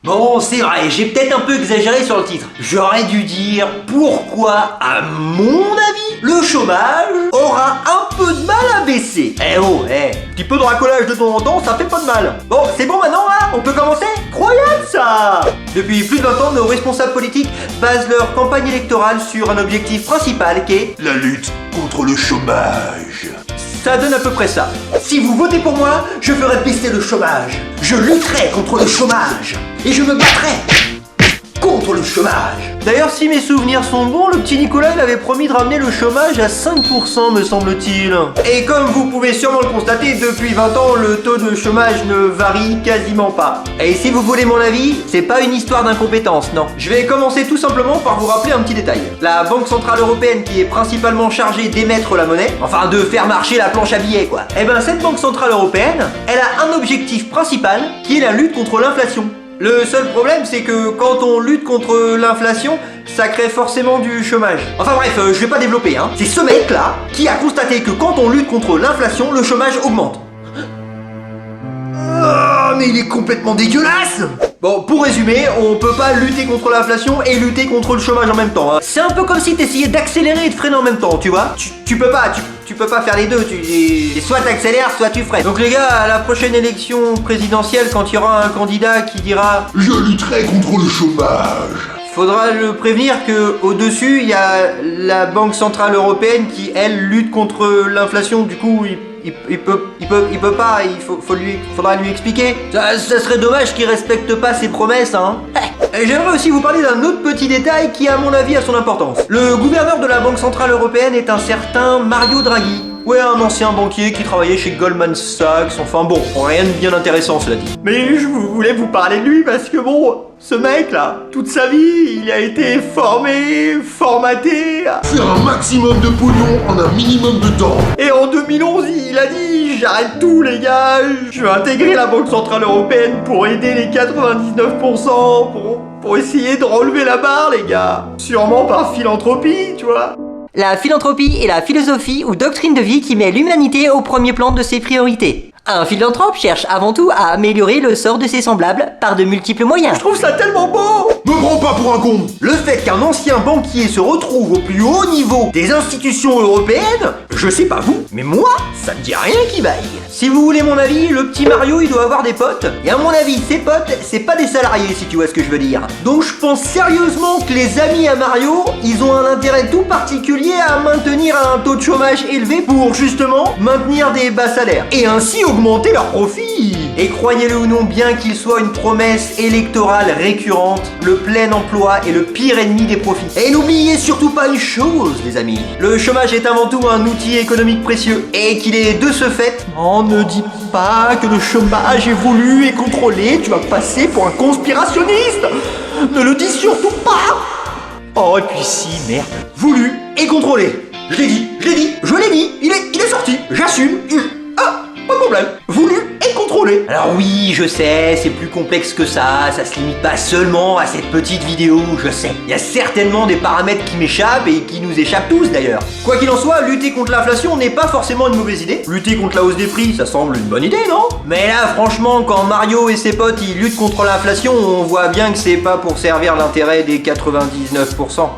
Bon, c'est vrai, j'ai peut-être un peu exagéré sur le titre. J'aurais dû dire pourquoi, à mon avis, le chômage aura un peu de mal à baisser. Petit peu de racolage de temps en temps, ça fait pas de mal. Bon, c'est bon maintenant, là? On peut commencer? Croyable, ça! Depuis plus de 20 ans, nos responsables politiques basent leur campagne électorale sur un objectif principal qui est La lutte contre le chômage. ça donne à peu près ça. Si vous votez pour moi, je ferai baisser le chômage. Je lutterai contre le chômage. Et je me battrai contre le chômage. D'ailleurs, si mes souvenirs sont bons, le petit Nicolas il avait promis de ramener le chômage à 5%, me semble-t-il. Et comme vous pouvez sûrement le constater, depuis 20 ans, le taux de chômage ne varie quasiment pas. Et si vous voulez mon avis, c'est pas une histoire d'incompétence, non. Je vais commencer tout simplement par vous rappeler un petit détail. La Banque Centrale Européenne, qui est principalement chargée d'émettre la monnaie, enfin de faire marcher la planche à billets, quoi. Eh ben, cette Banque Centrale Européenne, elle a un objectif principal, qui est la lutte contre l'inflation. Le seul problème, c'est que quand on lutte contre l'inflation, ça crée forcément du chômage. Enfin bref, je vais pas développer, hein. C'est ce mec-là qui a constaté que quand on lutte contre l'inflation, le chômage augmente. Oh, mais il est complètement dégueulasse! Bon, pour résumer, on peut pas lutter contre l'inflation et lutter contre le chômage en même temps, hein. C'est un peu comme si t'essayais d'accélérer et de freiner en même temps, tu vois. Tu peux pas faire les deux, soit t'accélères, soit tu freines. Donc les gars, à la prochaine élection présidentielle, quand il y aura un candidat qui dira « Je lutterai contre le chômage », faudra le prévenir que au-dessus, il y a la Banque Centrale Européenne qui, elle, lutte contre l'inflation. Du coup, il peut pas, faudra lui expliquer. Ça serait dommage qu'il respecte pas ses promesses, hein. J'aimerais aussi vous parler d'un autre petit détail qui, à mon avis, a son importance. Le gouverneur de la Banque Centrale Européenne est un certain Mario Draghi. Ouais, un ancien banquier qui travaillait chez Goldman Sachs, enfin bon, rien de bien intéressant cela dit. Mais je voulais vous parler de lui parce que bon, ce mec là, toute sa vie, il a été formaté. faire un maximum de pognon en un minimum de temps. Et en 2011, il a dit, j'arrête tout les gars, je vais intégrer la Banque Centrale Européenne pour aider les 99%, pour essayer de relever la barre les gars. Sûrement par philanthropie, tu vois. La philanthropie est la philosophie ou doctrine de vie qui met l'humanité au premier plan de ses priorités. Un philanthrope cherche avant tout à améliorer le sort de ses semblables par de multiples moyens. Je trouve ça tellement beau! Me prends pas pour un con. Le fait qu'un ancien banquier se retrouve au plus haut niveau des institutions européennes, je sais pas vous, mais moi, ça me dit rien qui vaille. Si vous voulez mon avis, le petit Mario il doit avoir des potes, et à mon avis, ses potes, c'est pas des salariés si tu vois ce que je veux dire. Donc je pense sérieusement que les amis à Mario, ils ont un intérêt tout particulier à maintenir un taux de chômage élevé pour justement maintenir des bas salaires, et ainsi augmenter leurs profits. Et croyez-le ou non, bien qu'il soit une promesse électorale récurrente, le plein emploi est le pire ennemi des profits. Et n'oubliez surtout pas une chose, les amis. Le chômage est avant tout un outil économique précieux et qu'il est de ce fait... Oh, ne dis pas que le chômage est voulu et contrôlé, tu vas passer pour un conspirationniste. Ne le dis surtout pas. Oh, et puis si, merde. Voulu et contrôlé. Je l'ai dit, il est sorti, j'assume, pas de problème. Voulu et contrôlé. Alors oui, je sais, c'est plus complexe que ça se limite pas seulement à cette petite vidéo, je sais. Il y a certainement des paramètres qui m'échappent et qui nous échappent tous d'ailleurs. Quoi qu'il en soit, lutter contre l'inflation n'est pas forcément une mauvaise idée. Lutter contre la hausse des prix, ça semble une bonne idée, non? Mais là, franchement, quand Mario et ses potes ils luttent contre l'inflation, on voit bien que c'est pas pour servir l'intérêt des 99%.